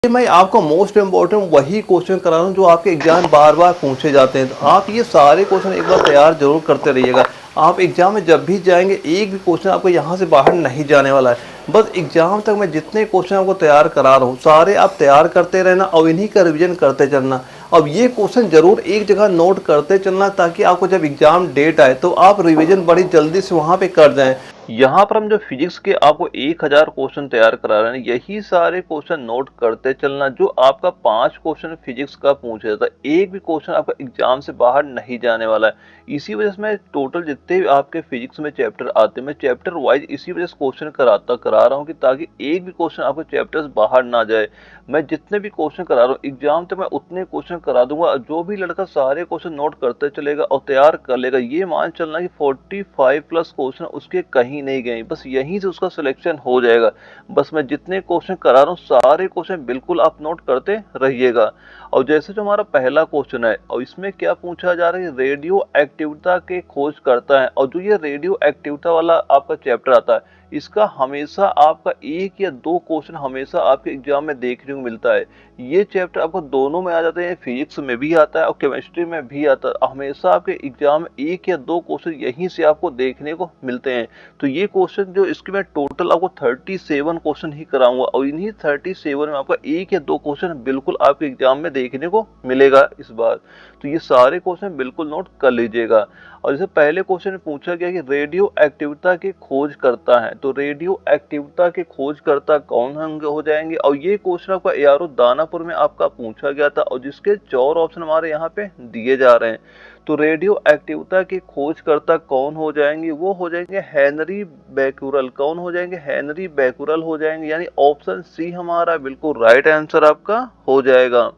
मैं आपको most important वही क्वेश्चन करा रहा हूँ जो आपके एग्जाम बार बार पूछे जाते हैं। तो आप ये सारे क्वेश्चन एक बार तैयार जरूर करते रहिएगा। आप एग्जाम में जब भी जाएंगे एक भी क्वेश्चन आपको यहाँ से बाहर नहीं जाने वाला है। बस एग्जाम तक मैं जितने क्वेश्चन आपको तैयार करा रहा हूँ सारे आप तैयार करते रहना और इन्हीं का रिविजन करते चलना। अब ये क्वेश्चन जरूर एक जगह नोट करते चलना ताकि आपको जब एग्जाम डेट आए तो आप रिविजन बड़ी जल्दी से वहां पे कर जाएं। यहाँ पर हम जो फिजिक्स के आपको 1000 क्वेश्चन तैयार करा रहे हैं यही सारे क्वेश्चन नोट करते चलना। जो आपका 5 क्वेश्चन फिजिक्स का पूछा जाता है एक भी क्वेश्चन आपका एग्जाम से बाहर नहीं जाने वाला है। इसी वजह से मैं टोटल जितने भी आपके फिजिक्स में चैप्टर आते हैं मैं चैप्टर वाइज इसी वजह से क्वेश्चन करा रहा हूँ कि ताकि एक भी क्वेश्चन आपके चैप्टर से बाहर ना जाए। मैं जितने भी क्वेश्चन करा रहा हूँ एग्जाम तक मैं उतने क्वेश्चन करा दूंगा। जो भी लड़का सारे क्वेश्चन नोट करते चलेगा और तैयार कर लेगा ये मान चलना कि 45 प्लस क्वेश्चन उसके कहीं नहीं गए, बस यहीं से उसका सिलेक्शन हो जाएगा। बस मैं जितने क्वेश्चन करा रहा हूँ सारे क्वेश्चन बिल्कुल आप नोट करते रहिएगा। और जैसे जो हमारा पहला क्वेश्चन है और इसमें क्या पूछा जा रहा है, रेडियो एक्टिविटा के खोज करता है। और जो ये रेडियो एक्टिविटा वाला आपका चैप्टर आता है इसका हमेशा आपका एक या दो क्वेश्चन हमेशा आपके एग्जाम में देखने को मिलता है। ये चैप्टर आपको दोनों में आ जाते हैं, फिजिक्स में भी आता है और केमिस्ट्री में भी आता है। हमेशा आपके एग्जाम में एक या दो क्वेश्चन यहीं से आपको देखने को मिलते हैं। तो ये क्वेश्चन जो इसके मैं टोटल आपको 37 क्वेश्चन ही कराऊंगा और इन्हीं 37 में आपका एक या दो क्वेश्चन बिल्कुल आपके एग्जाम में देखने को मिलेगा इस बार। तो ये सारे क्वेश्चन बिल्कुल नोट कर लीजिएगा। और जैसे पहले क्वेश्चन में पूछा गया कि रेडियो एक्टिविटा की खोज करता है, तो रेडियो एक्टिविटा के खोज करता कौन हो जाएंगे। और ये क्वेश्चन आपका एआरओ दानापुर में आपका पूछा गया था और जिसके 4 ऑप्शन हमारे यहाँ पे दिए जा रहे हैं। तो रेडियो एक्टिविटा की खोज करता कौन हो जाएंगे, वो हो जाएंगे हेनरी बैकुरल। कौन हो जाएंगे, हेनरी बैकुरल हो जाएंगे। यानी ऑप्शन सी हमारा बिल्कुल राइट आंसर आपका हो जाएगा।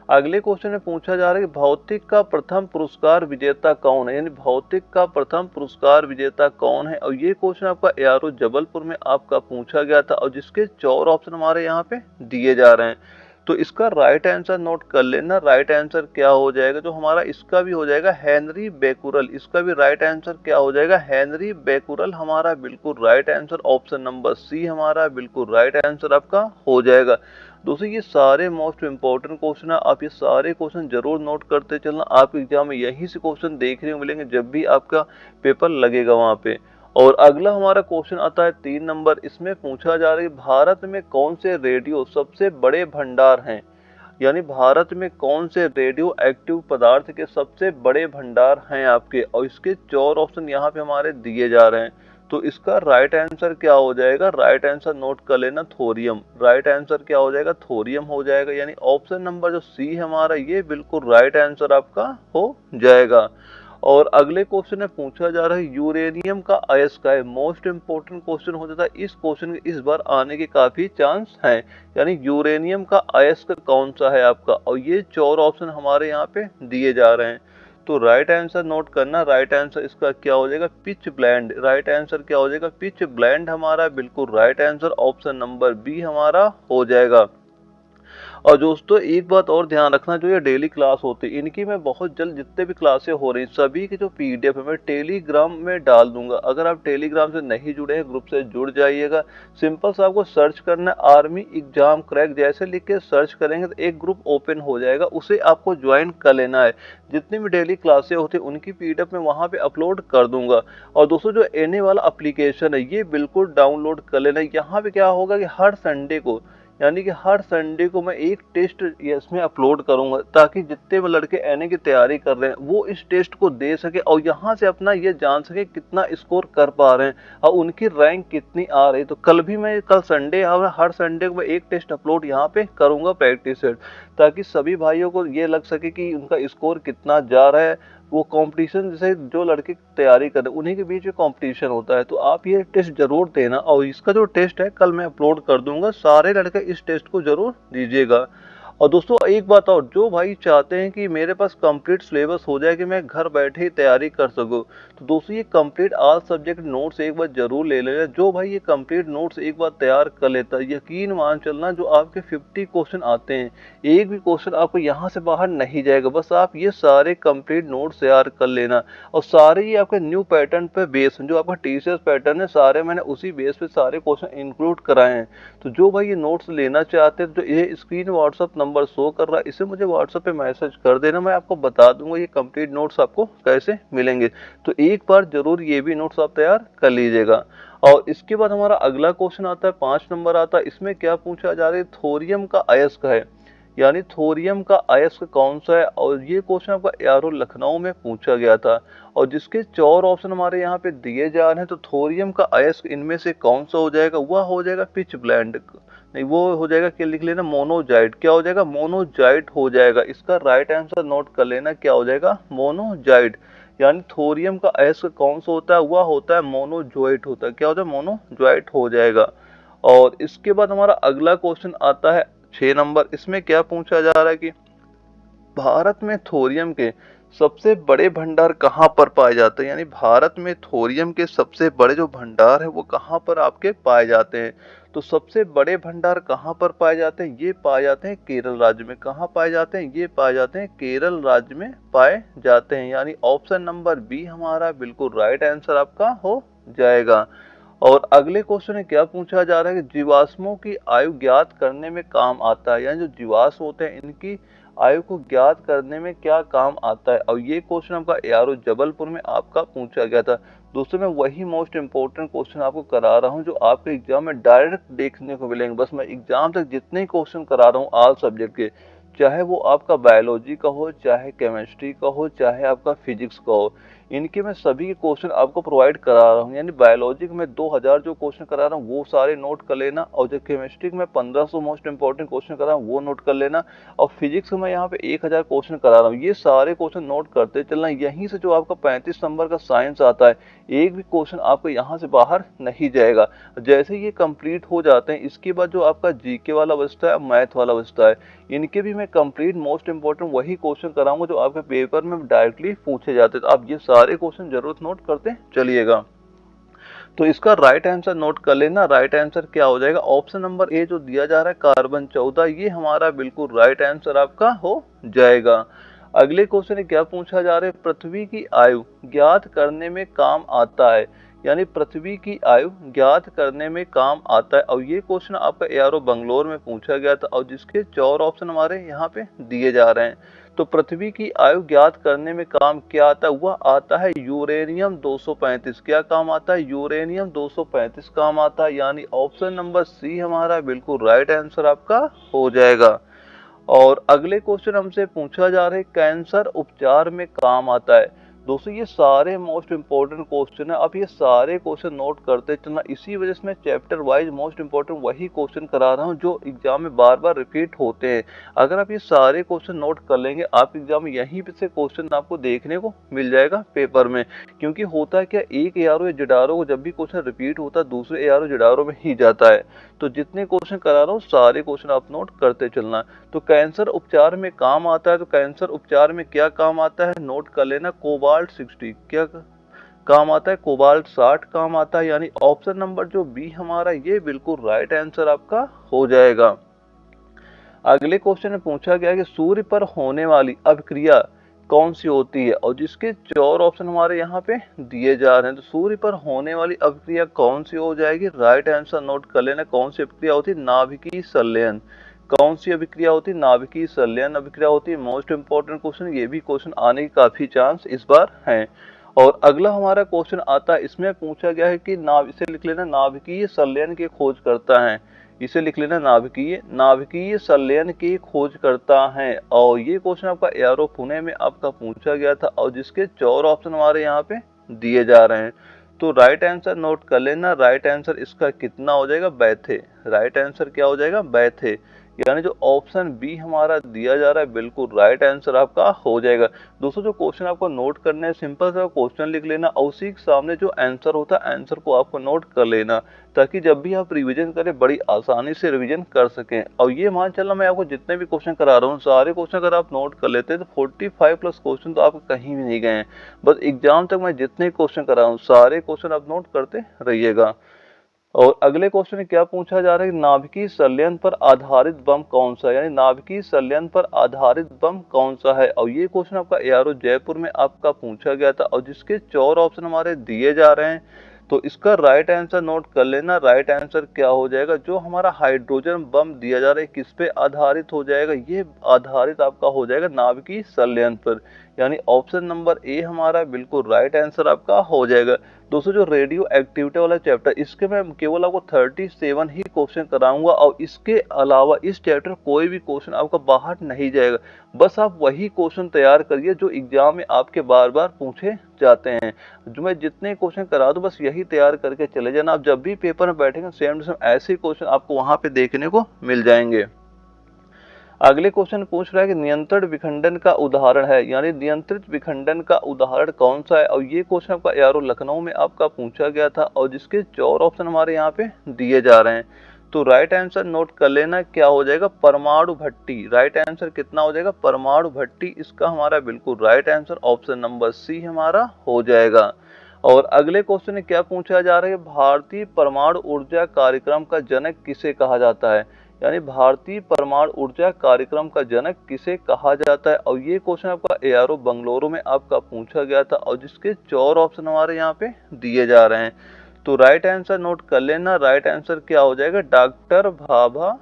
अगले क्वेश्चन में पूछा जा रहा है कि भौतिक का प्रथम पुरस्कार विजेता कौन है, यानी भौतिक का प्रथम पुरस्कार विजेता कौन है। और ये क्वेश्चन आपका एआरओ जबलपुर में आपका पूछा गया था और जिसके 4 ऑप्शन हमारे यहाँ पे दिए जा रहे हैं। तो इसका राइट आंसर नोट कर लेना। राइट आंसर क्या हो जाएगा, जो हमारा इसका भी हो जाएगा हेनरी बैकुरल। इसका भी राइट आंसर क्या हो जाएगा, हेनरी बैकुरल हमारा बिल्कुल right answer. Option number C हमारा बिल्कुल राइट आंसर आपका हो जाएगा। दोस्तों ये सारे मोस्ट इंपॉर्टेंट क्वेश्चन है, आप ये सारे क्वेश्चन जरूर नोट करते चलना। आपके एग्जाम में यही से क्वेश्चन देखने को मिलेंगे जब भी आपका पेपर लगेगा वहां पे। और अगला हमारा क्वेश्चन आता है 3 नंबर। इसमें पूछा जा रहा है भारत में कौन से रेडियो सबसे बड़े भंडार हैं, यानी भारत में कौन से रेडियो एक्टिव पदार्थ के सबसे बड़े भंडार हैं आपके। और इसके 4 ऑप्शन यहाँ पे हमारे दिए जा रहे हैं। तो इसका राइट आंसर क्या हो जाएगा, राइट आंसर नोट कर लेना थोरियम। राइट आंसर क्या हो जाएगा, थोरियम हो जाएगा। यानी ऑप्शन नंबर जो सी हमारा ये बिल्कुल राइट आंसर आपका हो जाएगा। और अगले क्वेश्चन में पूछा जा रहा है यूरेनियम का अयस्क। मोस्ट इंपोर्टेंट क्वेश्चन हो जाता है, इस क्वेश्चन के इस बार आने के काफी चांस हैं। यानी यूरेनियम का अयस्क कौन सा है आपका। और ये 4 ऑप्शन हमारे यहाँ पे दिए जा रहे हैं। तो राइट आंसर नोट करना। राइट आंसर इसका क्या हो जाएगा, पिच ब्लेंड। राइट आंसर क्या हो जाएगा, पिच ब्लेंड हमारा बिल्कुल right answer. Option number B हमारा हो जाएगा। और दोस्तों एक बात और ध्यान रखना, जो ये डेली क्लास होती है इनकी मैं बहुत जल्द जितने भी क्लासें हो रही सभी की जो पीडीएफ है मैं टेलीग्राम में डाल दूंगा। अगर आप टेलीग्राम से नहीं जुड़े हैं ग्रुप से जुड़ जाइएगा। सिंपल सा आपको सर्च करना है आर्मी एग्जाम क्रैक, जैसे लिख के सर्च करेंगे तो एक ग्रुप ओपन हो जाएगा, उसे आपको ज्वाइन कर लेना है। जितनी भी डेली क्लासें होती है उनकी पीडीएफ मैं वहां पे अपलोड कर दूंगा। और दोस्तों जो एनए वाला एप्लीकेशन है ये बिल्कुल डाउनलोड कर लेना। यहाँ पे क्या होगा कि हर संडे को, यानी कि हर संडे को मैं एक टेस्ट इसमें अपलोड करूंगा ताकि जितने भी लड़के एनए की तैयारी कर रहे हैं वो इस टेस्ट को दे सके और यहाँ से अपना ये जान सके कितना स्कोर कर पा रहे हैं और उनकी रैंक कितनी आ रही है। तो कल संडे हर संडे को मैं एक टेस्ट अपलोड यहाँ पे करूंगा प्रैक्टिस सेट, ताकि सभी भाइयों को ये लग सके कि उनका स्कोर कितना जा रहा है। वो कंपटीशन जैसे जो लड़के तैयारी कर रहे हैं उन्हीं के बीच में कंपटीशन होता है। तो आप ये टेस्ट जरूर देना और इसका जो टेस्ट है कल मैं अपलोड कर दूंगा, सारे लड़के इस टेस्ट को जरूर दीजिएगा। और दोस्तों एक बात और, जो भाई चाहते हैं कि मेरे पास कंप्लीट सिलेबस हो जाए कि मैं घर बैठे ही तैयारी कर सकूं, तो दोस्तों ये कंप्लीट ऑल सब्जेक्ट नोट्स एक बार जरूर ले लेना। जो भाई ये कंप्लीट नोट्स एक बार तैयार कर लेता है, यकीन मान चलना जो आपके 50 क्वेश्चन आते हैं, एक भी क्वेश्चन आपको यहाँ से बाहर नहीं जाएगा। बस आप ये सारे कंप्लीट नोट्स तैयार कर लेना, और सारे ये आपके न्यू पैटर्न पे बेस, जो आपका टीसीएस पैटर्न है, सारे मैंने उसी बेस पे सारे क्वेश्चन इंक्लूड कराए हैं। तो जो भाई ये नोट्स लेना चाहते हैं, तो ये स्क्रीन व्हाट्सअप नंबर शो कर रहा है, इसे मुझे व्हाट्सएप पे मैसेज कर देना, मैं आपको बता दूंगा ये कंप्लीट नोट्स आपको कैसे मिलेंगे। तो एक बार जरूर ये भी नोट्स आप तैयार कर लीजिएगा। और इसके बाद हमारा अगला क्वेश्चन आता है, 5 नंबर आता है। इसमें क्या पूछा जा रहा है, थोरियम का अयस्क है, यानी थोरियम का अयस्क कौन सा है। और ये क्वेश्चन आपका एआरओ लखनऊ में पूछा गया था, और जिसके 4 ऑप्शन हमारे यहाँ पे दिए जा रहे हैं। तो थोरियम का अयस्क इनमें से कौन सा हो जाएगा, वह हो जाएगा पिच ब्लेंड, नहीं वो हो जाएगा, क्या लिख लेना, मोनोजाइट। क्या हो जाएगा, मोनोजाइट हो जाएगा। इसका राइट आंसर नोट कर लेना, क्या हो जाएगा, मोनोजाइट। यानी थोरियम का अयस्क कौन सा होता है, वह होता है मोनोजोइट होता है। क्या होता है, मोनोजोइट हो जाएगा। और इसके बाद हमारा अगला क्वेश्चन आता है 6 नंबर। इसमें क्या पूछा जा रहा है कि भारत में थोरियम के सबसे बड़े भंडार कहाँ पर पाए जाते हैं, यानी भारत में थोरियम के सबसे बड़े जो भंडार है वो कहाँ पर आपके पाए जाते हैं। तो सबसे बड़े भंडार कहाँ पर पाए जाते हैं, ये पाए जाते हैं केरल राज्य में। कहाँ पाए जाते हैं, ये पाए जाते हैं केरल राज्य में पाए जाते हैं। यानी ऑप्शन नंबर बी हमारा बिल्कुल राइट आंसर आपका हो जाएगा। और अगले क्वेश्चन में क्या पूछा जा रहा है कि जीवाश्मों की आयु ज्ञात करने में काम आता है, यानी जो जीवाश्म होते हैं इनकी आयु को ज्ञात करने में क्या काम आता है। और ये क्वेश्चन आपका एआरओ जबलपुर में आपका पूछा गया था। दोस्तों मैं वही मोस्ट इंपॉर्टेंट क्वेश्चन आपको करा रहा हूँ जो आपके एग्जाम में डायरेक्ट देखने को मिलेंगे। बस मैं एग्जाम तक जितने क्वेश्चन करा रहा हूँ ऑल सब्जेक्ट के, चाहे वो आपका बायोलॉजी का हो, चाहे केमिस्ट्री का हो, चाहे आपका फिजिक्स का हो, इनके मैं सभी के क्वेश्चन आपको प्रोवाइड करा रहा हूँ। यानी बायोलॉजी में 2000 जो क्वेश्चन करा रहा हूँ वो सारे नोट कर लेना, और जो केमिस्ट्री में 1500 मोस्ट इंपॉर्टेंट क्वेश्चन करा रहा हूँ वो नोट कर लेना, और फिजिक्स में यहाँ पे 1000 क्वेश्चन करा रहा हूँ, ये सारे क्वेश्चन नोट करते चलना। यहीं से जो आपका 35 नंबर का साइंस आता है, एक भी क्वेश्चन आपको यहाँ से बाहर नहीं जाएगा। जैसे ये कंप्लीट हो जाते हैं, इसके बाद जो आपका जीके वाला बचता है, मैथ वाला बचता है, इनके भी मैं कंप्लीट मोस्ट इंपॉर्टेंट वही क्वेश्चन कराऊंगा जो आपके पेपर में डायरेक्टली पूछे जाते हैं। तो आप ये सारे क्वेश्चन जरूर नोट करते चलिएगा। तो इसका राइट आंसर नोट कर लेना, राइट आंसर क्या हो जाएगा, ऑप्शन नंबर ए जो दिया जा रहा है कार्बन 14, ये हमारा बिल्कुल राइट आंसर आपका हो जाएगा। अगले क्वेश्चन में क्या पूछा जा रहा है, पृथ्वी की आयु ज्ञात करने में काम आता है, यानी पृथ्वी की आयु ज्ञात करने में काम आता है। और ये क्वेश्चन आपका एआरओ बंगलोर में पूछा गया था, और जिसके 4 ऑप्शन हमारे यहाँ पे दिए जा रहे हैं। तो पृथ्वी की आयु ज्ञात करने में काम क्या आता है, वह आता है यूरेनियम 235। क्या काम आता है, यूरेनियम 235 काम आता है। यानी ऑप्शन नंबर सी हमारा बिल्कुल राइट आंसर आपका हो जाएगा। और अगले क्वेश्चन हमसे पूछा जा रहा है कैंसर उपचार में काम आता है। दोस्तों ये सारे मोस्ट इंपॉर्टेंट क्वेश्चन है, आप ये सारे क्वेश्चन नोट करते चलना। इसी वजह से मैं चैप्टर वाइज मोस्ट इंपॉर्टेंट वही क्वेश्चन करा रहा हूँ जो एग्जाम में बार बार रिपीट होते हैं। अगर आप ये सारे क्वेश्चन नोट कर लेंगे, आप एग्जाम में यहीं पे से क्वेश्चन आपको देखने को मिल जाएगा पेपर में। क्योंकि होता है क्या, एक एआरओ या जिडारो को जब भी क्वेश्चन रिपीट होता है, दूसरे एआरओ जिडारो में ही जाता है। तो जितने क्वेश्चन करा रहा हूँ सारे क्वेश्चन आप नोट करते चलना। तो कैंसर उपचार में काम आता है, तो कैंसर उपचार में क्या काम आता है, नोट कर लेना, कोबाल्ट 60 क्या काम आता है, कोबाल्ट 60 काम आता है। यानी ऑप्शन नंबर जो बी हमारा ये बिल्कुल राइट आंसर आपका हो जाएगा। अगले क्वेश्चन में पूछा गया कि सूर्य पर होने वाली अभिक्रिया कौन सी होती है, और जिसके 4 ऑप्शन हमारे यहाँ पे दिए जा रहे हैं। तो सूर्य पर होने वाली अभिक्रिया कौन सी हो जाएगी, राइट आंसर नोट कर लेना, कौन सी अभिक्रिया होती है, नाभिकीय संलयन। कौन सी अभिक्रिया होती है, नाभिकीय संलयन अभिक्रिया होती है। मोस्ट इंपॉर्टेंट क्वेश्चन, ये भी क्वेश्चन आने के काफी चांस इस बार हैं। और अगला हमारा क्वेश्चन आता है, इसमें पूछा गया है कि इसे लिख लेना, नाभिकीय संलयन की खोज करता है। इसे लिख लेना, नाभिकीय संलयन की खोज करता है। और ये क्वेश्चन आपका एआरओ पुणे में आपका पूछा गया था, और जिसके 4 ऑप्शन हमारे यहाँ पे दिए जा रहे हैं। तो राइट आंसर नोट कर लेना, राइट आंसर इसका कितना हो जाएगा, बैथे। राइट आंसर क्या हो जाएगा, बैथे। यानी जो ऑप्शन बी हमारा दिया जा रहा है बिल्कुल राइट आंसर आपका हो जाएगा। दोस्तों जो क्वेश्चन आपको नोट करना है, सिंपल सा क्वेश्चन लिख लेना और उसी के सामने जो आंसर होता है आंसर को आपको नोट कर लेना, ताकि जब भी आप रिवीजन करें बड़ी आसानी से रिवीजन कर सकें। और ये मान चलना मैं आपको जितने भी क्वेश्चन करा रहा हूँ सारे क्वेश्चन अगर आप नोट कर लेते हैं तो 45 प्लस क्वेश्चन तो आपको कहीं भी नहीं गए हैं। बस एग्जाम तक मैं जितने क्वेश्चन करा हूँ सारे क्वेश्चन आप नोट करते रहिएगा। और अगले क्वेश्चन में क्या पूछा जा रहा है कि नाभिकीय संलयन पर आधारित बम कौन सा है, यानी नाभिकीय संलयन पर आधारित बम कौन सा है। और ये क्वेश्चन आपका एआरओ जयपुर में आपका पूछा गया था और जिसके 4 ऑप्शन हमारे दिए जा रहे हैं। तो इसका राइट आंसर नोट कर लेना। राइट आंसर क्या हो जाएगा, जो हमारा हाइड्रोजन बम दिया जा रहा है किस पे आधारित हो जाएगा, ये आधारित आपका हो जाएगा नाभिकीय संलयन पर, यानी ऑप्शन नंबर ए हमारा बिल्कुल राइट आंसर आपका हो जाएगा। दोस्तों जो रेडियो एक्टिविटी वाला चैप्टर, इसके मैं केवल आपको 37 ही क्वेश्चन कराऊंगा और इसके अलावा इस चैप्टर कोई भी क्वेश्चन आपका बाहर नहीं जाएगा। बस आप वही क्वेश्चन तैयार करिए जो एग्जाम में आपके बार बार पूछे जाते हैं। जो मैं जितने क्वेश्चन करा दूं बस यही तैयार करके चले जाना। आप जब भी पेपर में बैठेंगे सेम टू सेम ऐसे क्वेश्चन आपको वहां पे देखने को मिल जाएंगे। अगले क्वेश्चन पूछ रहा है कि नियंत्रण विखंडन का उदाहरण है, यानी नियंत्रित विखंडन का उदाहरण कौन सा है। और ये क्वेश्चन आपका एआरओ लखनऊ में आपका पूछा गया था और जिसके 4 ऑप्शन हमारे यहाँ पे दिए जा रहे हैं। तो राइट आंसर नोट कर लेना, क्या हो जाएगा, परमाणु भट्टी। राइट आंसर कितना हो जाएगा, परमाणु भट्टी, इसका हमारा बिल्कुल right answer option number C हमारा हो जाएगा। और अगले क्वेश्चन में क्या पूछा जा रहा है, भारतीय परमाणु ऊर्जा कार्यक्रम का जनक किसे कहा जाता है, यानी भारतीय परमाणु ऊर्जा कार्यक्रम का जनक किसे कहा जाता है। और ये क्वेश्चन आपका एआरओ बंगलुरु में आपका पूछा गया था और जिसके 4 ऑप्शन हमारे यहाँ पे दिए जा रहे हैं। तो राइट आंसर नोट कर लेना। राइट आंसर क्या हो जाएगा, डॉक्टर भाभा,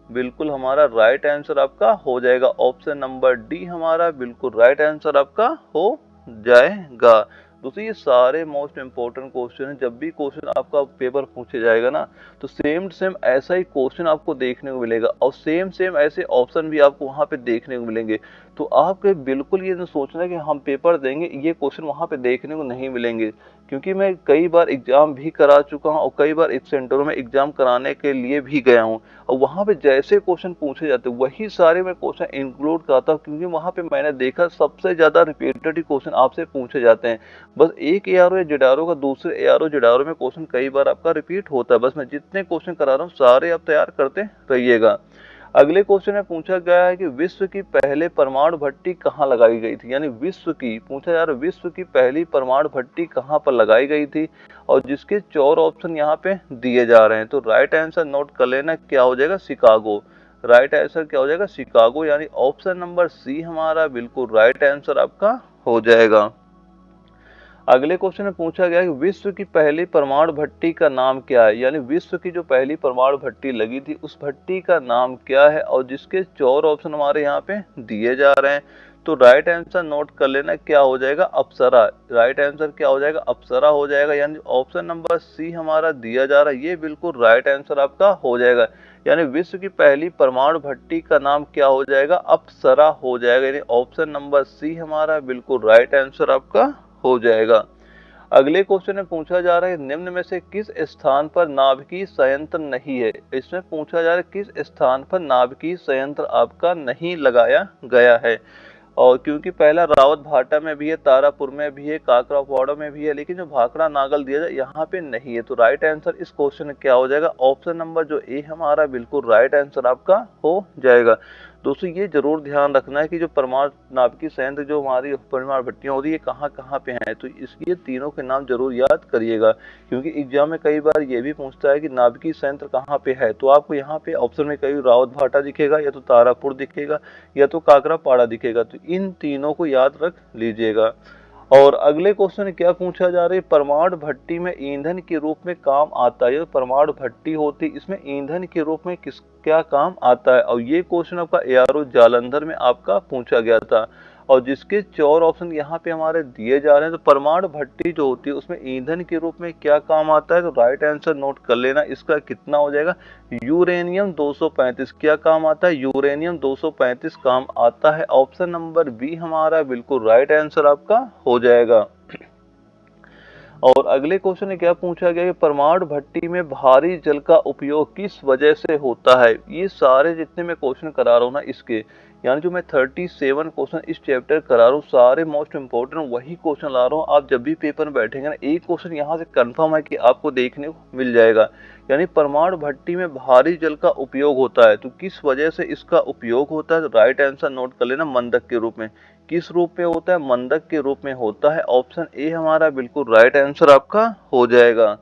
बिल्कुल हमारा राइट आंसर आपका हो जाएगा। ऑप्शन नंबर डी हमारा बिल्कुल राइट आंसर आपका हो जाएगा। दोस्तों ये सारे मोस्ट इंपोर्टेंट क्वेश्चन है। जब भी क्वेश्चन आपका पेपर पूछे जाएगा ना तो सेम सेम ऐसा ही क्वेश्चन आपको देखने को मिलेगा और सेम सेम ऐसे ऑप्शन भी आपको वहां पे देखने को मिलेंगे। तो आपके बिल्कुल ये न सोचना कि हम पेपर देंगे ये क्वेश्चन वहां पे देखने को नहीं मिलेंगे, क्योंकि मैं कई बार एग्जाम भी करा चुका हूँ और कई बार एक सेंटरों में एग्जाम कराने के लिए भी गया हूँ और वहां पे जैसे क्वेश्चन पूछे जाते वही सारे मैं क्वेश्चन इंक्लूड करता हूँ, क्योंकि वहां पे मैंने देखा सबसे ज्यादा रिपीटेड क्वेश्चन आपसे पूछे जाते हैं। बस एक एआरओ या जेडारो का दूसरे एआरओ जेडारो में क्वेश्चन कई बार आपका रिपीट होता है। बस मैं जितने क्वेश्चन करा रहा हूँ सारे आप तैयार करते रहिएगा। अगले क्वेश्चन में पूछा गया है कि विश्व की पहले परमाणु भट्टी कहाँ लगाई गई थी, यानी विश्व की पूछा जा रहा है विश्व की पहली परमाणु भट्टी कहाँ पर लगाई गई थी और जिसके 4 ऑप्शन यहाँ पे दिए जा रहे हैं। तो राइट आंसर नोट कर लेना, क्या हो जाएगा, शिकागो। राइट आंसर क्या हो जाएगा, शिकागो, यानी ऑप्शन नंबर सी हमारा बिल्कुल राइट आंसर आपका हो जाएगा। अगले क्वेश्चन में पूछा गया कि विश्व की पहली परमाणु भट्टी का नाम क्या है, यानी विश्व की जो पहली परमाणु भट्टी लगी थी उस भट्टी का नाम क्या है और जिसके 4 ऑप्शन हमारे यहाँ पे दिए जा रहे हैं। तो राइट आंसर नोट कर लेना, क्या हो जाएगा, अप्सरा। राइट आंसर क्या हो जाएगा, अप्सरा हो जाएगा, यानी ऑप्शन नंबर सी हमारा दिया जा रहा है ये बिल्कुल राइट आंसर आपका हो जाएगा। यानी विश्व की पहली परमाणु भट्टी का नाम क्या हो जाएगा, अप्सरा हो जाएगा, यानी ऑप्शन नंबर सी हमारा बिल्कुल राइट आंसर आपका हो जाएगा। अगले क्वेश्चन में पूछा जा रहा है निम्न में से किस स्थान पर नाभिकीय संयंत्र नहीं है। इसमें पूछा जा रहा है किस स्थान पर नाभिकीय संयंत्र आपका नहीं लगाया गया है। और क्योंकि पहला रावत भाटा में भी है, तारापुर में भी है, काकरापाड़ा में भी है, लेकिन जो भाखड़ा नागल दिया जाए यहाँ पे नहीं है। तो राइट आंसर इस क्वेश्चन में क्या हो जाएगा, ऑप्शन नंबर जो ए हमारा बिल्कुल राइट आंसर आपका हो जाएगा। दोस्तों ये जरूर ध्यान रखना है कि जो परमाणु नाभिकीय संयंत्र जो हमारी परमाणु भट्टियां होती है ये कहाँ कहाँ पे हैं। तो इसलिए तीनों के नाम जरूर याद करिएगा, क्योंकि एग्जाम में कई बार ये भी पूछता है कि नाभिकीय संयंत्र कहाँ पे है। तो आपको यहाँ पे ऑप्शन में कहीं रावत भाटा दिखेगा, या तो तारापुर दिखेगा, या तो काकरापाड़ा दिखेगा। तो इन तीनों को याद रख लीजिएगा। और अगले क्वेश्चन में क्या पूछा जा रहा है, परमाणु भट्टी में ईंधन के रूप में काम आता है। परमाणु भट्टी होती है इसमें ईंधन के रूप में किस क्या काम आता है। और ये क्वेश्चन आपका एआरओ जालंधर में आपका पूछा गया था और जिसके 4 ऑप्शन यहाँ पे हमारे दिए जा रहे हैं। तो परमाणु भट्टी जो होती है उसमें ईंधन के रूप में क्या काम आता है। तो राइट आंसर नोट कर लेना, इसका कितना हो जाएगा, यूरेनियम 235 क्या काम आता है, यूरेनियम 235 काम आता है। ऑप्शन नंबर बी हमारा बिल्कुल राइट आंसर आपका हो जाएगा। और अगले क्वेश्चन में क्या पूछा गया कि परमाणु भट्टी में भारी जल का उपयोग किस वजह से होता है। ये सारे जितने मैं क्वेश्चन करा रहा हूँ ना इसके, यानी जो मैं 37 क्वेश्चन इस चैप्टर करा रहा हूँ, सारे मोस्ट इंपॉर्टेंट वही क्वेश्चन ला रहा हूँ। आप जब भी पेपर में बैठेंगे ना, एक क्वेश्चन यहाँ से कंफर्म है कि आपको देखने को मिल जाएगा। यानी परमाणु भट्टी में भारी जल का उपयोग होता है, तो किस वजह से इसका उपयोग होता है, तो राइट आंसर नोट कर लेना, मंदक के रूप में। किस रूप में होता है, मंदक के रूप में होता है। ऑप्शन ए हमारा बिल्कुल राइट आंसर आपका हो जाएगा।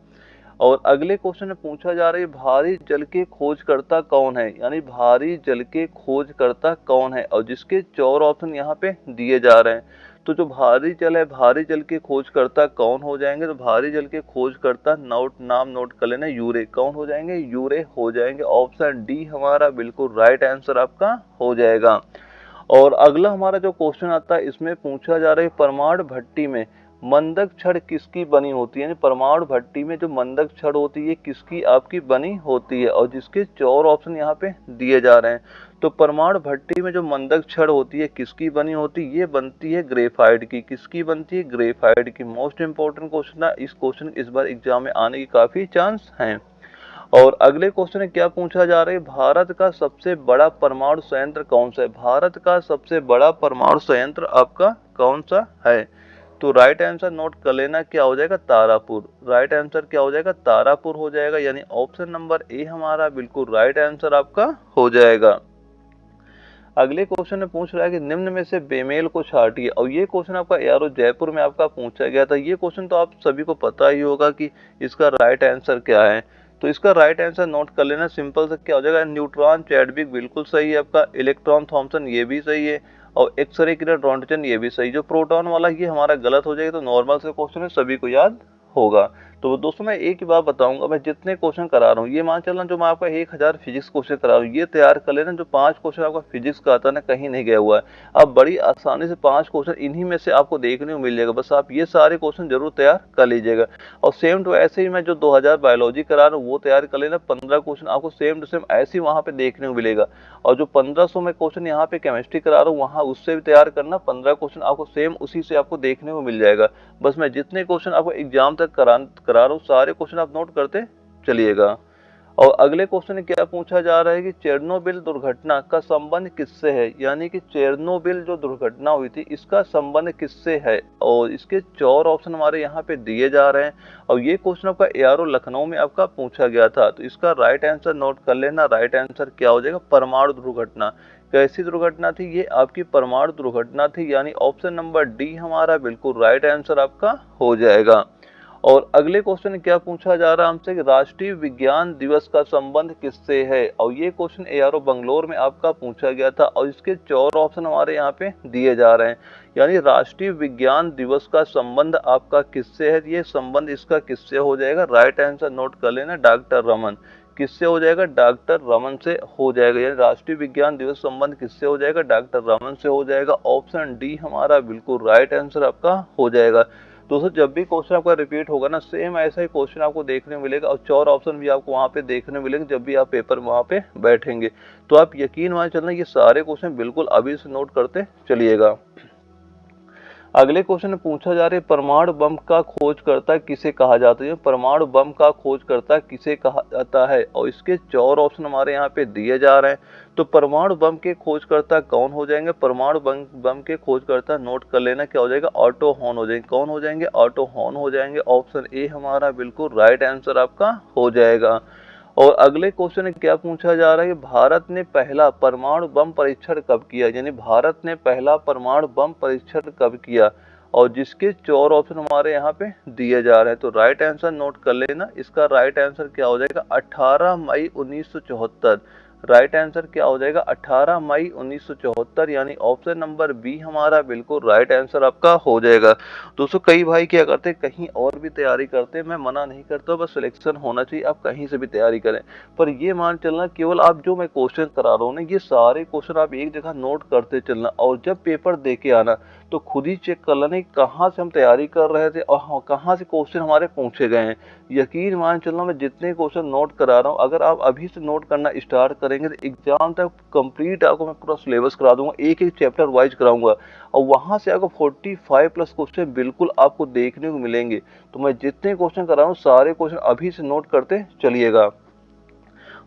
और अगले क्वेश्चन में पूछा जा रहा है भारी जल के खोजकर्ता कौन है, यानी भारी जल के खोजकर्ता कौन है, और जिसके 4 ऑप्शन यहाँ पे दिए जा रहे हैं। तो जो भारी जल है, भारी जल के खोजकर्ता कौन हो जाएंगे, तो भारी जल के खोजकर्ता नाम नोट कर लेना, यूरे। कौन हो जाएंगे, यूरे हो जाएंगे। ऑप्शन डी हमारा बिल्कुल राइट आंसर आपका हो जाएगा। और अगला हमारा जो क्वेश्चन आता है, इसमें पूछा जा रहा है परमाणु भट्टी में मंदक छड़ किसकी बनी होती है, यानी परमाणु भट्टी में जो मंदक छड़ होती है किसकी आपकी बनी होती है, और जिसके 4 ऑप्शन यहाँ पे दिए जा रहे हैं। तो परमाणु भट्टी में जो मंदक छड़ होती है किसकी बनी होती है, ये बनती है ग्रेफाइट की। किसकी बनती है, ग्रेफाइट की। मोस्ट इंपोर्टेंट क्वेश्चन है, इस क्वेश्चन इस बार एग्जाम में आने की काफी चांस हैं। और अगले क्वेश्चन में क्या पूछा जा रहा है, भारत का सबसे बड़ा परमाणु संयंत्र कौन सा है। भारत का सबसे बड़ा परमाणु संयंत्र आपका कौन सा है, तो राइट आंसर नोट कर लेना, क्या हो जाएगा, तारापुर। राइट आंसर क्या हो जाएगा, तारापुर हो जाएगा। यानी ऑप्शन नंबर ए हमारा बिल्कुल राइट आंसर आपका हो जाएगा। अगले क्वेश्चन में पूछ रहा है कि निम्न में से बेमेल को छांटिए, और ये क्वेश्चन आपका यारो जयपुर में आपका पूछा गया था। ये क्वेश्चन तो आप सभी को पता ही होगा कि इसका राइट आंसर क्या है। तो इसका राइट आंसर नोट कर लेना, सिंपल से क्या हो जाएगा, न्यूट्रॉन चैडविक बिल्कुल सही है आपका, इलेक्ट्रॉन थॉमसन ये भी सही है, और एक्सरे किरण रोंटगन ये भी सही। जो प्रोटॉन वाला ये हमारा गलत हो जाएगा, तो नॉर्मल से क्वेश्चन है, सभी को याद होगा। तो दोस्तों मैं एक ही बात बताऊंगा, मैं जितने क्वेश्चन करा रहा हूँ, ये मान चलना जो मैं आपका 1000 फिजिक्स क्वेश्चन करा रहा हूँ, ये तैयार कर लेना। जो 5 क्वेश्चन आपका फिजिक्स का आता है ना, कहीं नहीं गया हुआ है। अब बड़ी आसानी से 5 क्वेश्चन इन्हीं में से आपको देखने को मिल जाएगा। बस आप ये सारे क्वेश्चन जरूर तैयार कर लीजिएगा। और सेम टू ऐसे ही मैं जो 2000 बायोलॉजी करा रहा हूँ वो तैयार कर लेना। 15 क्वेश्चन आपको सेम टू सेम ऐसे ही वहां पे देखने को मिलेगा। और जो 1500 में क्वेश्चन यहाँ पे केमिस्ट्री करा रहा हूँ, वहां उससे भी तैयार करना। 15 क्वेश्चन आपको सेम उसी से आपको देखने को मिल जाएगा। बस मैं जितने क्वेश्चन आपको एग्जाम तक करा रहा हूँ, सारे क्वेश्चन आप नोट करते चलिएगा। और अगले क्वेश्चन में क्या पूछा जा रहा है कि चेरनोबिल दुर्घटना का संबंध किससे है, यानी कि चेरनोबिल जो दुर्घटना हुई थी इसका संबंध किससे है, और इसके 4 ऑप्शन हमारे यहाँ पे दिए जा रहे हैं। और ये क्वेश्चन आपका एआरओ लखनऊ में आपका पूछा गया था। तो इसका राइट आंसर नोट कर लेना, राइट आंसर क्या हो जाएगा, परमाणु दुर्घटना। कैसी दुर्घटना थी, ये आपकी परमाणु दुर्घटना थी। यानी ऑप्शन नंबर डी हमारा बिल्कुल राइट आंसर आपका हो जाएगा। और अगले क्वेश्चन में क्या पूछा जा रहा है हमसे कि राष्ट्रीय विज्ञान दिवस का संबंध किससे है, और ये क्वेश्चन एआरओ बंगलोर में आपका पूछा गया था। और इसके 4 ऑप्शन हमारे यहाँ पे दिए जा रहे हैं। यानी राष्ट्रीय विज्ञान दिवस का संबंध आपका किससे है, ये संबंध इसका किससे हो जाएगा, राइट आंसर नोट कर लेना, डॉक्टर रमन। किससे हो जाएगा, डॉक्टर रमन से हो जाएगा। यानी राष्ट्रीय विज्ञान दिवस संबंध किससे हो जाएगा, डॉक्टर रमन से हो जाएगा। ऑप्शन डी हमारा बिल्कुल राइट आंसर आपका हो जाएगा। दोस्तों जब भी क्वेश्चन आपका रिपीट होगा ना, सेम ऐसा ही क्वेश्चन आपको देखने मिलेगा, और 4 ऑप्शन भी आपको वहां पे देखने मिलेंगे जब भी आप पेपर वहां पे बैठेंगे। तो आप यकीन मान चलना, ये सारे क्वेश्चन बिल्कुल अभी से नोट करते चलिएगा। अगले क्वेश्चन में पूछा जा रहा है परमाणु बम का खोजकर्ता किसे कहा जाता है। परमाणु बम का खोजकर्ता किसे कहा जाता है, और इसके 4 ऑप्शन हमारे यहाँ पे दिए जा रहे हैं। तो परमाणु बम के खोजकर्ता कौन हो जाएंगे, परमाणु बम के खोजकर्ता नोट कर लेना, क्या हो जाएगा, ऑटो हॉन हो जाएंगे। कौन हो जाएंगे, ऑटो हॉन हो जाएंगे। ऑप्शन ए हमारा बिल्कुल राइट आंसर आपका हो जाएगा। और अगले क्वेश्चन में क्या पूछा जा रहा है कि भारत ने पहला परमाणु बम परीक्षण कब किया, यानी भारत ने पहला परमाणु बम परीक्षण कब किया, और जिसके 4 ऑप्शन हमारे यहाँ पे दिए जा रहे हैं। तो राइट आंसर नोट कर लेना, इसका राइट आंसर क्या हो जाएगा, 18 मई 1974। राइट आंसर क्या हो जाएगा, 18 मई 1974। यानी ऑप्शन नंबर बी हमारा बिल्कुल राइट आंसर आपका हो जाएगा। दोस्तों कई भाई क्या करते हैं, कहीं और भी तैयारी करते हैं। मैं मना नहीं करता, बस सिलेक्शन होना चाहिए, आप कहीं से भी तैयारी करें। पर ये मान चलना, केवल आप जो मैं क्वेश्चन करा रहा हूँ ना, ये सारे क्वेश्चन आप एक जगह नोट करते चलना, और जब पेपर दे के आना तो खुद ही चेक कर लेना कि कहाँ से हम तैयारी कर रहे थे और कहाँ से क्वेश्चन हमारे पूछे गए हैं। यकीन मान चलना, मैं जितने क्वेश्चन नोट करा रहा हूँ, अगर आप अभी से नोट करना स्टार्ट करेंगे तो एग्जाम तक कंप्लीट आपको मैं पूरा सिलेबस करा दूंगा, एक एक चैप्टर वाइज कराऊंगा, और वहां से आपको 45 प्लस क्वेश्चन बिल्कुल आपको देखने को मिलेंगे। तो मैं जितने क्वेश्चन करा रहा हूँ सारे क्वेश्चन अभी से नोट करते चलिएगा।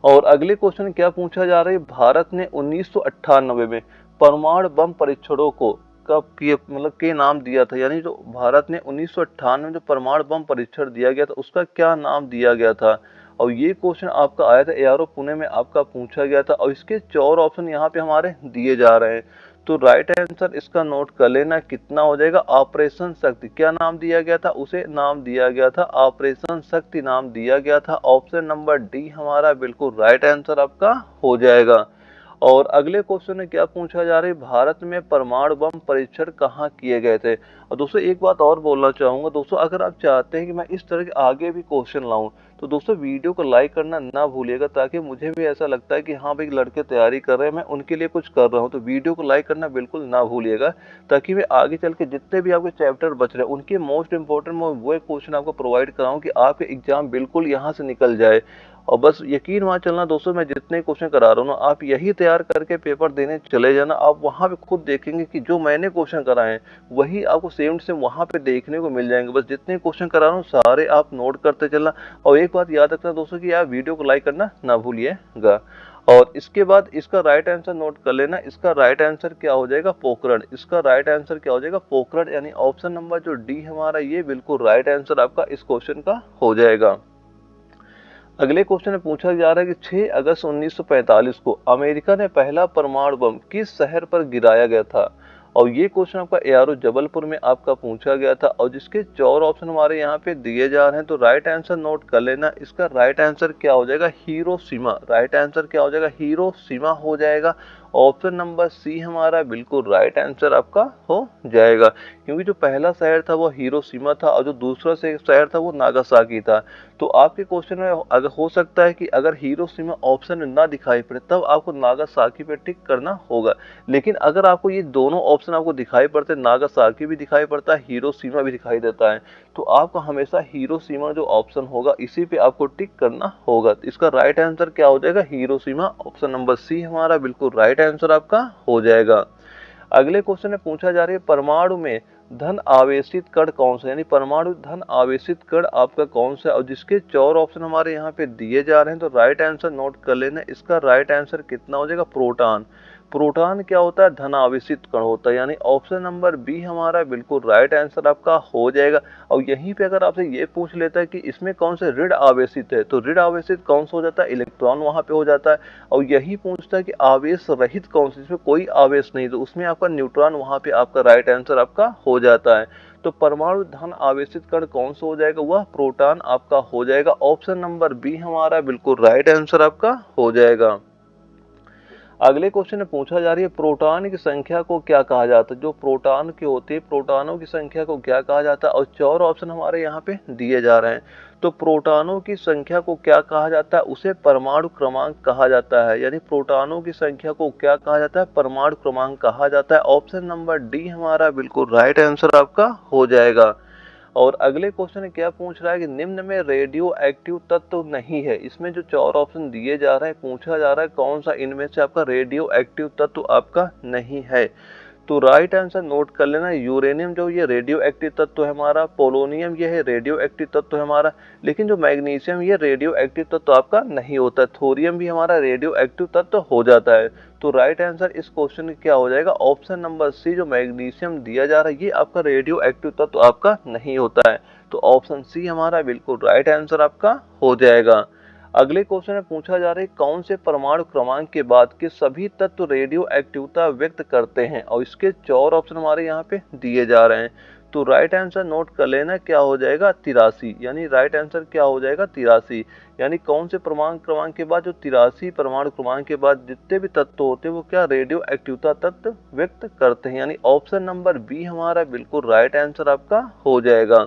और अगले क्वेश्चन क्या पूछा जा रहा है, भारत ने 1998 में परमाणु बम परीक्षणों को कब किए, मतलब के नाम दिया था, यानी जो भारत ने 1998 में जो परमाणु बम परीक्षण दिया गया था उसका क्या नाम दिया गया था। और ये क्वेश्चन आपका आया था एआरओ पुणे में, आपका पूछा गया था, और इसके 4 ऑप्शन यहाँ पे हमारे दिए जा रहे हैं। तो राइट आंसर इसका नोट कर लेना, कितना हो जाएगा, ऑपरेशन शक्ति। क्या नाम दिया गया था, उसे नाम दिया गया था ऑपरेशन शक्ति, नाम दिया गया था। ऑप्शन नंबर डी हमारा बिल्कुल राइट आंसर आपका हो जाएगा। और अगले क्वेश्चन में क्या पूछा जा रहा है, भारत में परमाणु बम परीक्षण कहाँ किए गए थे। और दोस्तों एक बात और बोलना चाहूंगा दोस्तों, अगर आप चाहते हैं कि मैं इस तरह के आगे भी क्वेश्चन लाऊं तो दोस्तों वीडियो को लाइक करना ना भूलिएगा, ताकि मुझे भी ऐसा लगता है कि हाँ भाई लड़के तैयारी कर रहे हैं, मैं उनके लिए कुछ कर रहा हूँ। तो वीडियो को लाइक करना बिल्कुल ना भूलिएगा, ताकि मैं आगे चल के जितने भी आपके चैप्टर बच रहे हैं उनके मोस्ट इंपॉर्टेंट मैं वो क्वेश्चन आपको प्रोवाइड कराऊँ कि आपके एग्जाम बिल्कुल यहाँ से निकल जाए। और बस यकीन वहाँ चलना दोस्तों, मैं जितने क्वेश्चन करा रहा हूँ ना, आप यही तैयार करके पेपर देने चले जाना। आप वहाँ पे खुद देखेंगे कि जो मैंने क्वेश्चन कराए हैं वही आपको सेम से वहाँ पे देखने को मिल जाएंगे। बस जितने क्वेश्चन करा रहा हूँ सारे आप नोट करते चलना। और एक बात याद रखना दोस्तों कि आप वीडियो को लाइक करना ना भूलिएगा। और इसके बाद इसका राइट आंसर नोट कर लेना, इसका राइट आंसर क्या हो जाएगा, पोखरण। इसका राइट आंसर क्या हो जाएगा, पोखरण, यानी ऑप्शन नंबर जो डी हमारा ये बिल्कुल राइट आंसर आपका इस क्वेश्चन का हो जाएगा। अगले क्वेश्चन में पूछा जा रहा है कि 6 अगस्त 1945 को अमेरिका ने पहला परमाणु बम किस शहर पर गिराया गया था। और ये क्वेश्चन आपका एआरओ जबलपुर में आपका पूछा गया था, और जिसके 4 ऑप्शन हमारे यहाँ पे दिए जा रहे हैं। तो राइट आंसर नोट कर लेना, इसका राइट आंसर क्या हो जाएगा, हिरोशिमा। राइट आंसर क्या हो जाएगा, हिरोशिमा हो जाएगा। ऑप्शन नंबर सी हमारा बिल्कुल राइट आंसर आपका हो जाएगा, क्योंकि जो पहला शहर था वो हिरोशिमा था और जो दूसरा शहर था वो नागासाकी था। तो आपके क्वेश्चन में अगर हो सकता है कि अगर हिरोशिमा ऑप्शन में ना दिखाई पड़े तब आपको नागासाकी पे टिक करना होगा, लेकिन अगर आपको ये दोनों ऑप्शन आपको दिखाई पड़ते, नागासाकी भी दिखाई पड़ता है, हिरोशिमा भी दिखाई देता है, तो आपको हमेशा हिरोशिमा जो ऑप्शन होगा इसी पे आपको टिक करना होगा। तो इसका राइट आंसर क्या हो जाएगा, हिरोशिमा। ऑप्शन नंबर सी हमारा बिल्कुल राइट आंसर आपका हो जाएगा। अगले क्वेश्चन में पूछा जा रहा है परमाणु में धन आवेशित कण कौन सा, यानी परमाणु धन आवेशित कण आपका कौन सा, और जिसके 4 ऑप्शन हमारे यहाँ पे दिए जा रहे हैं। तो राइट आंसर नोट कर लेना, इसका राइट आंसर कितना हो जाएगा, प्रोटॉन। प्रोटॉन क्या होता है, धन आवेशित कण होता है, यानी ऑप्शन नंबर बी हमारा बिल्कुल राइट आंसर आपका हो जाएगा। और यहीं पे अगर आपसे ये पूछ लेता है कि इसमें कौन से ऋण आवेशित है, तो ऋण आवेशित कौन सा हो जाता है, इलेक्ट्रॉन वहां पे हो जाता है। और यही पूछता है कि आवेश रहित कौन सा, जिसमें कोई आवेश नहीं, तो उसमें आपका न्यूट्रॉन वहां पे आपका राइट आंसर आपका हो जाता है। तो परमाणु धन आवेशित कण कौन सा हो जाएगा, वह प्रोटॉन आपका हो जाएगा। ऑप्शन नंबर बी हमारा बिल्कुल राइट आंसर आपका हो जाएगा। अगले क्वेश्चन में पूछा जा रही है प्रोटॉन की संख्या को क्या कहा जाता है। जो प्रोटॉन के होते हैं प्रोटॉनों की संख्या को क्या कहा जाता है, और 4 ऑप्शन हमारे यहाँ पे दिए जा रहे हैं। तो प्रोटॉनों की संख्या को क्या कहा जाता है, उसे परमाणु क्रमांक कहा जाता है, यानी प्रोटॉनों की संख्या को क्या कहा जाता है, परमाणु क्रमांक कहा जाता है। ऑप्शन नंबर डी हमारा बिल्कुल राइट आंसर आपका हो जाएगा। और अगले क्वेश्चन क्या पूछ रहा है कि निम्न में रेडियो एक्टिव तत्व नहीं है। इसमें जो 4 ऑप्शन दिए जा रहे हैं, पूछा जा रहा है कौन सा इनमें से आपका रेडियो एक्टिव तत्व आपका नहीं है। तो राइट आंसर नोट कर लेना, यूरेनियम जो ये रेडियो एक्टिव तत्व है हमारा, पोलोनियम ये है रेडियो एक्टिव तत्व है हमारा, लेकिन जो मैग्नीशियम ये रेडियो एक्टिव तत्व आपका नहीं होता। थोरियम भी हमारा रेडियो एक्टिव तत्व हो जाता है। तो राइट आंसर इस क्वेश्चन क्या हो जाएगा, ऑप्शन नंबर सी, जो मैग्नीशियम दिया जा रहा है ये आपका रेडियो एक्टिव तत्व आपका नहीं होता है। तो ऑप्शन सी हमारा बिल्कुल राइट आंसर आपका हो जाएगा। अगले क्वेश्चन में पूछा जा रहा है कौन से परमाणु क्रमांक के बाद के सभी तत्व रेडियो एक्टिवता व्यक्त करते हैं, और इसके 4 ऑप्शन हमारे यहाँ पे दिए जा रहे हैं। तो राइट आंसर नोट कर लेना, क्या हो जाएगा, 83, यानी राइट आंसर क्या हो जाएगा, 83। यानी कौन से परमाणु क्रमांक के बाद, जो 83 परमाणु क्रमांक के बाद जितने भी तत्व होते हैं वो क्या रेडियो एक्टिवता तत्व व्यक्त करते हैं, यानी ऑप्शन नंबर बी हमारा बिल्कुल राइट आंसर आपका हो जाएगा।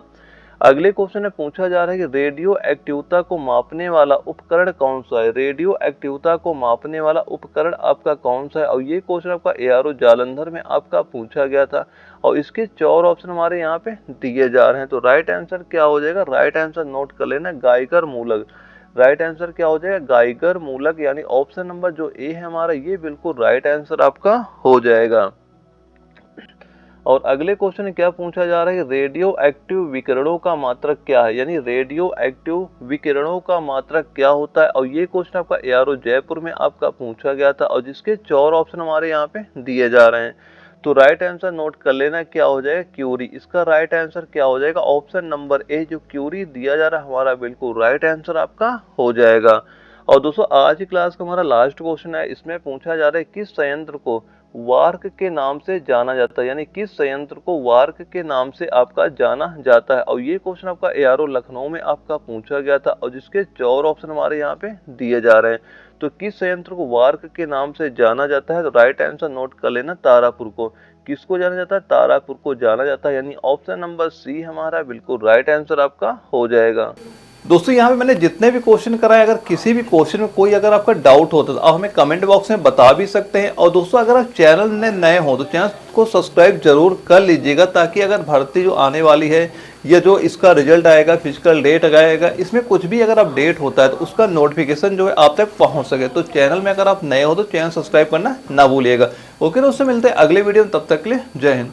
अगले क्वेश्चन में पूछा जा रहा है कि रेडियो एक्टिवता को मापने वाला उपकरण कौन सा है। रेडियो एक्टिवता को मापने वाला उपकरण आपका कौन सा है, और ये क्वेश्चन आपका एआरओ जालंधर में आपका पूछा गया था, और इसके 4 ऑप्शन हमारे यहाँ पे दिए जा रहे हैं। तो राइट आंसर क्या हो जाएगा, राइट आंसर नोट कर लेना, गाइगर मूलक। राइट आंसर क्या हो जाएगा, गाइगर मूलक, यानी ऑप्शन नंबर जो ए है हमारा, ये बिल्कुल राइट आंसर आपका हो जाएगा। और अगले क्वेश्चन में क्या पूछा जा रहा है कि रेडियो एक्टिव विकिरणों का मात्रक क्या है, यानी रेडियो एक्टिव विकिरणों का मात्रक क्या होता है, और ये क्वेश्चन आपका एआरओ जयपुर में आपका पूछा गया था, और जिसके 4 ऑप्शन हमारे यहाँ पे दिए जा रहे हैं। तो राइट आंसर नोट कर लेना, क्या हो जाएगा, क्यूरी। इसका राइट आंसर क्या हो जाएगा, ऑप्शन नंबर ए, जो क्यूरी दिया जा रहा है हमारा बिल्कुल राइट आंसर आपका हो जाएगा। और दोस्तों आज की क्लास का हमारा लास्ट क्वेश्चन है, इसमें पूछा जा रहा है किस संयंत्र को वार्क के नाम से जाना जाता है, यानी किस संयंत्र को वार्क के नाम से आपका जाना जाता है, और ये क्वेश्चन आपका एआरओ लखनऊ में आपका पूछा गया था, और जिसके 4 ऑप्शन हमारे यहाँ पे दिए जा रहे हैं। तो किस संयंत्र को वार्क के नाम से जाना जाता है, तो राइट आंसर नोट कर लेना, तारापुर को। किसको जाना जाता है, तारापुर को जाना जाता है, यानी ऑप्शन नंबर सी हमारा बिल्कुल राइट आंसर आपका हो जाएगा। दोस्तों यहाँ पे मैंने जितने भी क्वेश्चन कराए, अगर किसी भी क्वेश्चन में कोई अगर आपका डाउट होता है तो आप हमें कमेंट बॉक्स में बता भी सकते हैं। और दोस्तों अगर आप चैनल में नए हो तो चैनल को सब्सक्राइब जरूर कर लीजिएगा, ताकि अगर भर्ती जो आने वाली है या जो इसका रिजल्ट आएगा, फिजिकल डेट आएगा, इसमें कुछ भी अगर अपडेट होता है तो उसका नोटिफिकेशन जो है आप तक पहुँच सके। तो चैनल में अगर आप नए हो तो चैनल सब्सक्राइब करना ना भूलिएगा। ओके दोस्तों, मिलते हैं अगले वीडियो में, तब तक के लिए जय हिंद।